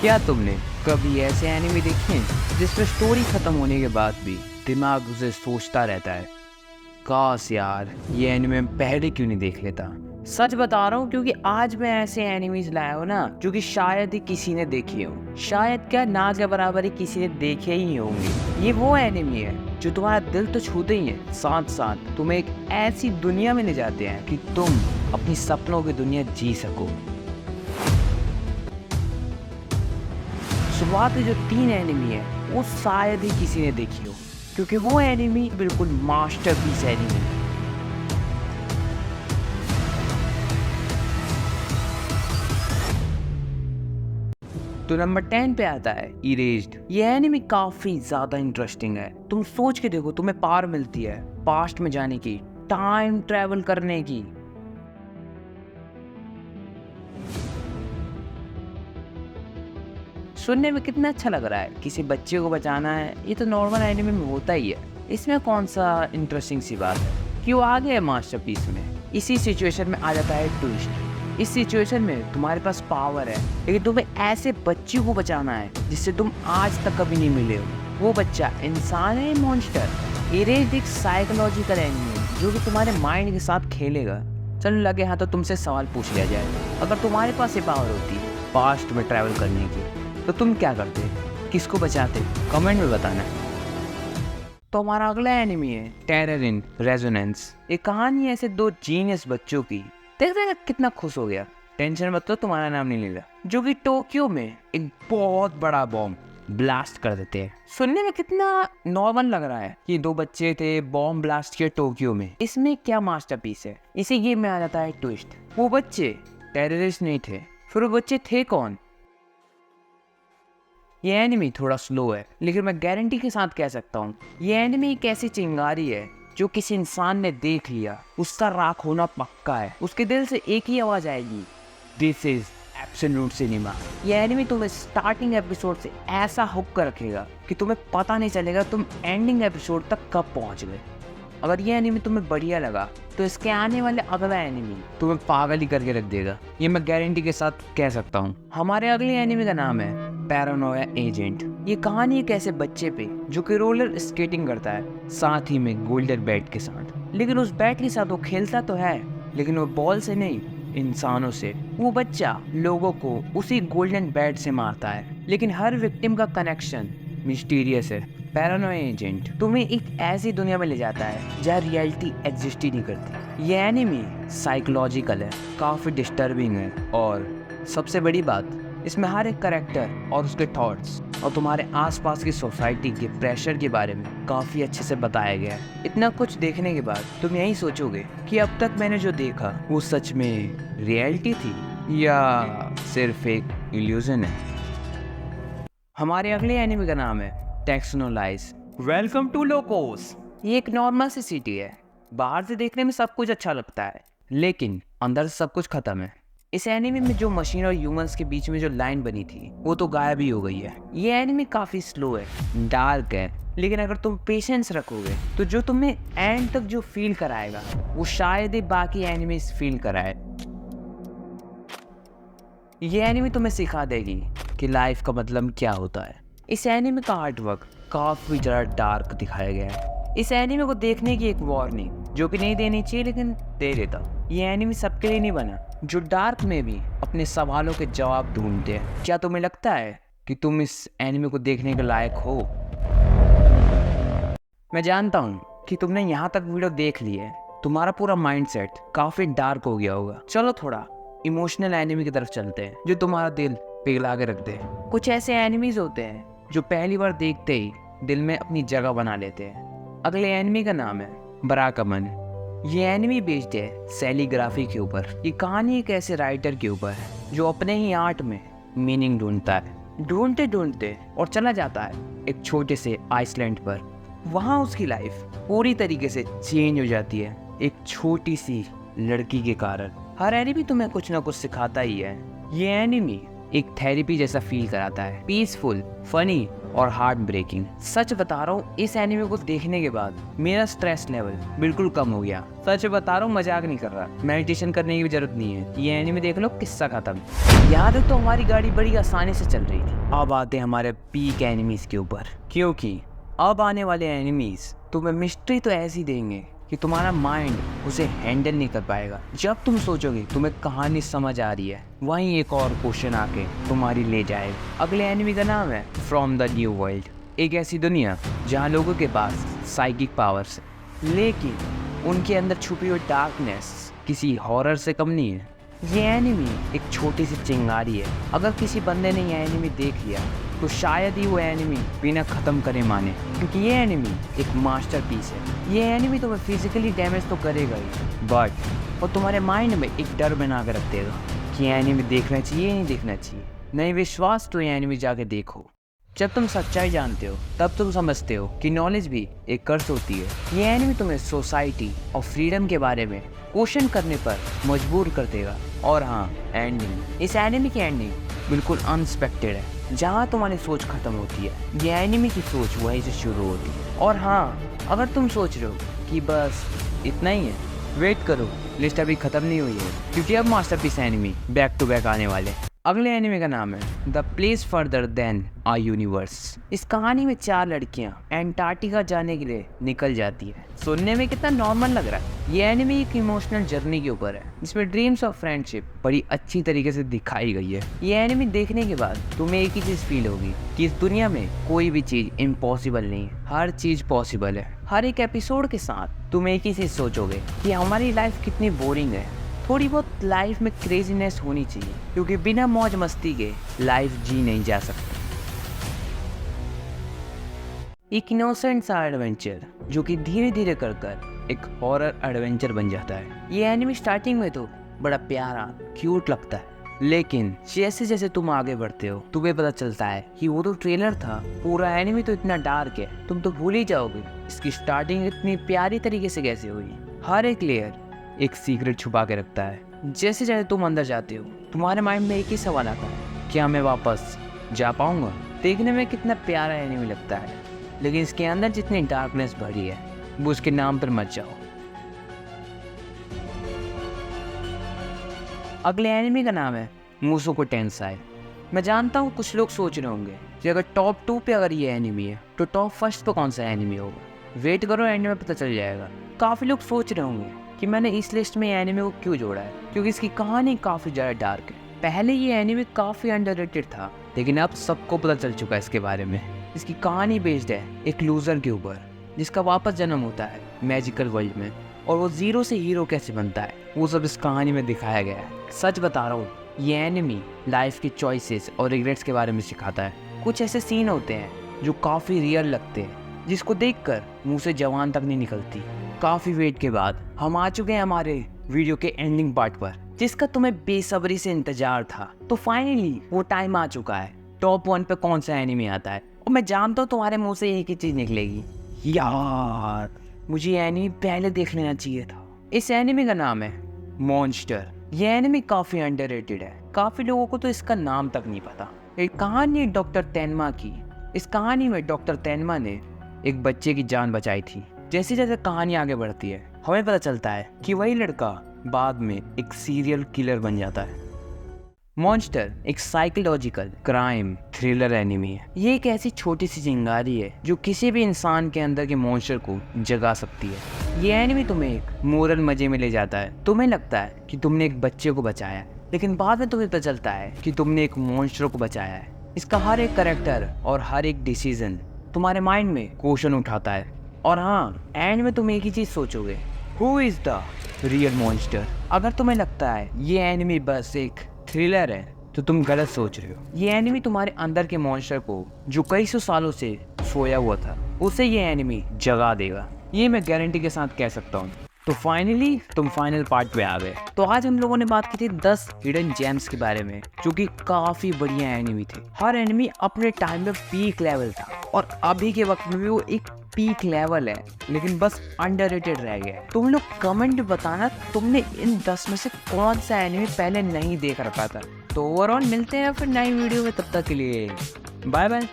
क्या तुमने कभी ऐसे एनिमे देखे हैं जिसमें स्टोरी खत्म होने के बाद भी दिमाग उसे सोचता रहता है, काश यार ये एनिमे पहले क्यों नहीं देख लेता। सच बता रहा हूँ, क्योंकि आज मैं ऐसे एनिमीज लाया हूँ ना जो कि शायद ही किसी ने देखे हो, शायद क्या ना के बराबर ही किसी ने देखे ही होंगे। ये वो एनिमी है जो तुम्हारा दिल तो छूते ही है, साथ साथ तुम्हें एक ऐसी दुनिया में ले जाते हैं कि तुम अपनी सपनों की दुनिया जी सको। शुरुआत में जो 3 एनिमी है वो शायद ही किसी ने देखी हो, क्योंकि वो एनिमी बिल्कुल मास्टरपीस एनिमी है। तो नंबर 10 पे आता है इरेज्ड। ये एनिमी काफी ज्यादा इंटरेस्टिंग है। तुम सोच के देखो, तुम्हें पावर मिलती है पास्ट में जाने की, टाइम ट्रेवल करने की। सुनने में कितना अच्छा लग रहा है, किसी बच्चे को बचाना है, ये तो नॉर्मल एनिमे में होता ही है। इसमें कौन सा इंटरेस्टिंग सी बात है कि वो आ गया है मास्टरपीस में। इसी सिचुएशन में आ जाता है ट्विस्ट। इस सिचुएशन में तुम्हारे पास पावर है, लेकिन तुम्हें ऐसे बच्चे को बचाना है जिससे तुम आज तक कभी नहीं मिले हो। वो बच्चा इंसान है, मॉन्स्टर। इरेज्ड एक साइकोलॉजिकल एनिमे है जो कि तुम्हारे माइंड के साथ खेलेगा। चलो लगे हाँ तो तुमसे सवाल पूछ लिया जाए, अगर तुम्हारे पास ये पावर होती पास्ट में ट्रैवल करने की तो तुम क्या करते, किसको बचाते? कमेंट में बताना। तो हमारा अगला एनिमी है टेरर इन रेजोनेंस। एक कहानी है ऐसे 2 जीनियस बच्चों की। देखते कितना खुश हो गया। टेंशन मत लो, तुम्हारा नाम नहीं लेगा। जो कि टोक्यो में एक बहुत बड़ा बॉम्ब ब्लास्ट कर देते हैं। सुनने में कितना नॉर्मल लग रहा है कि 2 बच्चे थे, बॉम्ब ब्लास्ट किया टोक्यो में। इसमें क्या मास्टरपीस है? इसी गेम में आ जाता है ट्विस्ट। वो बच्चे टेररिस्ट नहीं थे, फिर वो बच्चे थे कौन? ये एनिमी थोड़ा स्लो है, लेकिन मैं गारंटी के साथ कह सकता हूँ ये एनिमी एक ऐसी चिंगारी है जो किसी इंसान ने देख लिया, उसका राख होना पक्का है। उसके दिल से एक ही आवाज आएगी, दिस इज एब्सोल्यूट सिनेमा। ये एनिमी तुम्हें स्टार्टिंग एपिसोड से ऐसा हुक कर रखेगा कि तुम्हें पता नहीं चलेगा तुम एंडिंग एपिसोड तक कब पहुंच गए। अगर ये एनिमी तुम्हें बढ़िया लगा तो इसके आने वाले अगला एनिमी तुम्हें पागल ही करके रख देगा, ये मैं गारंटी के साथ कह सकता हूँ। हमारे अगले एनिमी का नाम है पैरानोया एजेंट। ये कहानी एक ऐसे बच्चे पे जो कि रोलर स्केटिंग करता है, साथ ही में गोल्डन बैट के साथ। लेकिन उस बैट के साथ वो खेलता तो है, लेकिन वो बॉल से नहीं, इंसानों से। वो बच्चा लोगों को उसी गोल्डन बैट से मारता है, लेकिन हर विक्टिम का कनेक्शन मिस्टीरियस है। पैरानोया एजेंट तुम्हें एक ऐसी दुनिया में ले जाता है जहाँ रियलिटी एग्जिस्ट ही नहीं करती। ये एनिमी साइकोलॉजिकल है, काफी डिस्टर्बिंग है, और सबसे बड़ी बात इसमें हर एक कैरेक्टर और उसके थॉट्स और तुम्हारे आसपास की सोसाइटी के प्रेशर के बारे में काफी अच्छे से बताया गया है। इतना कुछ देखने के बाद तुम यही सोचोगे कि अब तक मैंने जो देखा वो सच में रियलिटी थी या सिर्फ एक इल्यूजन है। हमारे अगले एनिमे का नाम है टेक्सोनोलाइज। Welcome to Locos. ये एक नॉर्मल सी सिटी है। बाहर से देखने में सब कुछ अच्छा लगता है, लेकिन अंदर से सब कुछ खत्म है। इस एनिमे में जो मशीन और ह्यूमंस के बीच में जो लाइन बनी थी वो तो गायब ही हो गई है। ये एनिमे काफी स्लो है, डार्क है, लेकिन अगर तुम पेशेंस रखोगे तो जो तुम्हें एंड तक जो फील कराएगा वो शायद ही बाकी एनिमेस फील कराए। ये एनिमे तुम्हें सिखा देगी कि लाइफ का मतलब क्या होता है। इस एनिमे का आर्ट वर्क काफी ज़्यादा डार्क दिखाया गया है। इस एनिमे को देखने की एक वार्निंग जो कि नहीं देनी चाहिए, लेकिन दे देता। ये एनिमे सबके लिए नहीं बना, जो डार्क में भी अपने सवालों के जवाब ढूंढते हैं। क्या तुम्हें लगता है कि तुम इस एनिमे को देखने के लायक हो? मैं जानता हूँ कि तुमने यहाँ तक वीडियो देख ली है, तुम्हारा पूरा माइंडसेट काफी डार्क हो गया होगा। चलो थोड़ा इमोशनल एनिमे की तरफ चलते हैं जो तुम्हारा दिल पिघला के रख दे। कुछ ऐसे एनिमीज होते हैं जो पहली बार देखते ही दिल में अपनी जगह बना लेते हैं। अगले एनिमी का नाम है बराकमन। ये एनिमी बेस्ड है सैलीग्राफी के ऊपर। ये कहानी एक ऐसे राइटर के ऊपर है जो अपने ही आर्ट में मीनिंग ढूंढता है, ढूंढते ढूंढते और चला जाता है एक छोटे से आइसलैंड पर। वहाँ उसकी लाइफ पूरी तरीके से चेंज हो जाती है एक छोटी सी लड़की के कारण। हर एनिमी तुम्हें कुछ ना कुछ सिखाता ही है। ये एनिमी एक थेरेपी जैसा फील कराता है, पीसफुल, फनी और हार्ट ब्रेकिंग। सच बता रहा हूँ, इस एनिमे को देखने के बाद मेरा स्ट्रेस लेवल बिल्कुल कम हो गया। सच बता रहा हूँ, मजाक नहीं कर रहा। मेडिटेशन करने की भी जरूरत नहीं है, ये एनिमे देख लो, किस्सा खत्म। यहाँ तक तो हमारी गाड़ी बड़ी आसानी से चल रही थी। अब आते हैं हमारे पीक एनिमीज के ऊपर, क्योंकि अब आने वाले एनिमीज तुम्हें मिस्ट्री तो ऐसी देंगे कि तुम्हारा माइंड उसे हैंडल नहीं कर पाएगा। जब तुम सोचोगे तुम्हें कहानी समझ आ रही है, वहीं एक और क्वेश्चन आके तुम्हारी ले जाएगा। अगले एनिमी का नाम है फ्रॉम द न्यू वर्ल्ड। एक ऐसी दुनिया जहाँ लोगों के पास साइकिक पावर्स है, लेकिन उनके अंदर छुपी हुई डार्कनेस किसी हॉरर से कम नहीं है। ये एनिमी एक छोटी सी चिंगारी है। अगर किसी बंदे ने ये एनिमी देख लिया तो शायद ही वो एनिमी बिना ख़त्म करे माने, क्योंकि ये एनिमी एक मास्टरपीस है। ये एनिमी तुम्हें फिजिकली डैमेज तो करेगा ही, बट और तुम्हारे माइंड में एक डर बना कर रख देगा कि ये एनिमी देखना चाहिए नहीं देखना चाहिए। नहीं विश्वास तो ये एनिमी जाके देखो। जब तुम सच्चाई जानते हो तब तुम समझते हो कि नॉलेज भी एक कर्स होती है। ये एनिमी तुम्हें सोसाइटी और फ्रीडम के बारे में क्वेश्चन करने पर मजबूर कर देगा। और हाँ, एंडिंग, इस एनिमी की एंडिंग बिल्कुल अनएक्सपेक्टेड है। जहाँ तुम्हारी सोच खत्म होती है, ये एनिमी की सोच वहीं से शुरू होती है। और हाँ, अगर तुम सोच रहे हो कि बस इतना ही है, वेट करो, लिस्ट अभी खत्म नहीं हुई है, क्योंकि अब masterpiece anime back to back आने वाले। अगले एनिमे का नाम है the place further than a universe. इस कहानी में 4 लड़कियां एंटार्क्टिका जाने के लिए निकल जाती है। सुनने में कितना नॉर्मल लग रहा है। ये एनिमे एक इमोशनल जर्नी के ऊपर है, जिसमें ड्रीम्स और फ्रेंडशिप बड़ी अच्छी तरीके से दिखाई गई है। ये एनिमे देखने के बाद तुम्हें एक ही चीज़ फील होगी कि इस दुनिया में कोई भी चीज़ इम्पॉसिबल नहीं है, हर चीज़ पॉसिबल है। हर एक एपिसोड के साथ तुम एक ही चीज़ सोचोगे कि हमारी लाइफ कितनी बोरिंग है। थोड़ी बहुत लाइफ में क्रेजीनेस होनी चाहिए, क्योंकि बिना मौज मस्ती के लाइफ जी नहीं जा सकती। एक इनोसेंट सा एडवेंचर जो कि धीरे धीरे कर एक हॉरर एडवेंचर बन जाता है। ये एनिमे स्टार्टिंग में तो बड़ा प्यारा क्यूट लगता है, लेकिन जैसे जैसे तुम आगे बढ़ते हो तुम्हें पता चलता है कि वो तो ट्रेलर था, पूरा एनिमे तो इतना डार्क है तुम तो भूल ही जाओगे इसकी स्टार्टिंग इतनी प्यारी तरीके से कैसे हुई। हर एक लेयर एक सीक्रेट छुपा के रखता है। जैसे जैसे तुम अंदर जाते हो तुम्हारे माइंड में एक ही सवाल आता है, क्या मैं वापस जा पाऊंगा। देखने में कितना प्यारा एनिमे लगता है, लेकिन इसके अंदर जितनी डार्कनेस भरी है वो उसके नाम पर मत जाओ। अगले एनिमे का नाम है मुसोको टेंसाई। मैं जानता हूँ कुछ लोग सोच रहे होंगे कि अगर टॉप 2 पे अगर ये एनिमे है तो टॉप 1 पे कौन सा एनिमे होगा। वेट करो, एंड में पता चल जाएगा। काफ़ी लोग सोच रहे होंगे कि मैंने इस लिस्ट में एनिमे को क्यों जोड़ा है, क्योंकि इसकी कहानी काफ़ी ज़्यादा डार्क है। पहले ये एनिमे काफ़ी अंडररेटेड था, लेकिन अब सबको पता चल चुका है इसके बारे में। इसकी कहानी बेस्ड है एक लूज़र के ऊपर, जिसका वापस जन्म होता है मैजिकल वर्ल्ड में, और वो जीरो से हीरो कैसे बनता है वो सब इस कहानी में दिखाया गया है। सच बता रहा हूँ, ये एनिमे लाइफ की चॉइसेस और रिग्रेट्स के बारे में सिखाता है। कुछ ऐसे सीन होते हैं जो काफ़ी रियल लगते हैं, जिसको देखकर मुंह से जवान तक नहीं निकलती। काफ़ी वेट के बाद हम आ चुके हैं हमारे वीडियो के एंडिंग पार्ट पर, जिसका तुम्हें बेसब्री से इंतजार था। तो फाइनली वो टाइम आ चुका है, टॉप 1 पे कौन सा एनिमे आता है। और मैं जानता हूँ तुम्हारे मुंह से एक ही चीज़ निकलेगी, यार मुझे ये एनिमे पहले देख लेना चाहिए था। इस एनिमे का नाम है मॉन्स्टर। ये एनिमे काफ़ी अंडररेटेड है, काफ़ी लोगों को तो इसका नाम तक नहीं पता। एक कहानी है डॉक्टर तेनमा की। इस कहानी में डॉक्टर तेनमा ने एक बच्चे की जान बचाई थी। जैसे जैसे कहानी आगे बढ़ती है हमें पता चलता है कि वही लड़का बाद में एक सीरियल किलर बन जाता है। मॉन्स्टर एक साइकोलॉजिकल क्राइम थ्रिलर एनिमी है। ये एक ऐसी छोटी सी चिंगारी है जो किसी भी इंसान के अंदर के मॉन्स्टर को जगा सकती है। ये एनिमी तुम्हें एक मोरल मजे में ले जाता है। तुम्हें लगता है कि तुमने एक बच्चे को बचाया, लेकिन बाद में तुम्हें पता चलता है कि तुमने एक मॉन्स्टर को बचाया है। इसका हर एक कैरेक्टर और हर एक डिसीजन तुम्हारे माइंड में क्वेश्चन उठाता है। और हाँ, एंड में तुम एक ही चीज़ सोचोगे, who is the real monster. अगर तुम्हें लगता है ये एनिमी बस एक थ्रिलर है तो तुम गलत सोच रहे हो। ये एनिमी तुम्हारे अंदर के मॉन्स्टर को, जो कई सौ सालों से सोया हुआ था, उसे ये एनिमी जगा देगा। ये मैं गारंटी के साथ कह सकता हूँ। तो फाइनली तुम फाइनल पार्ट पे आ गए। तो आज हम लोगों ने बात की थी 10 हिडन जेम्स के बारे में, जो कि काफ़ी बढ़िया एनिमी थे। हर एनिमी अपने टाइम में पीक लेवल था, और अभी के वक्त में भी वो एक पीक लेवल है, लेकिन बस अंडररेटेड रह गया है। तुम लोग कमेंट बताना तुमने इन 10 में से कौन सा एनिमी पहले नहीं देख रखा था। तो ओवरऑल मिलते हैं फिर नई वीडियो में, तब तक के लिए बाय बाय।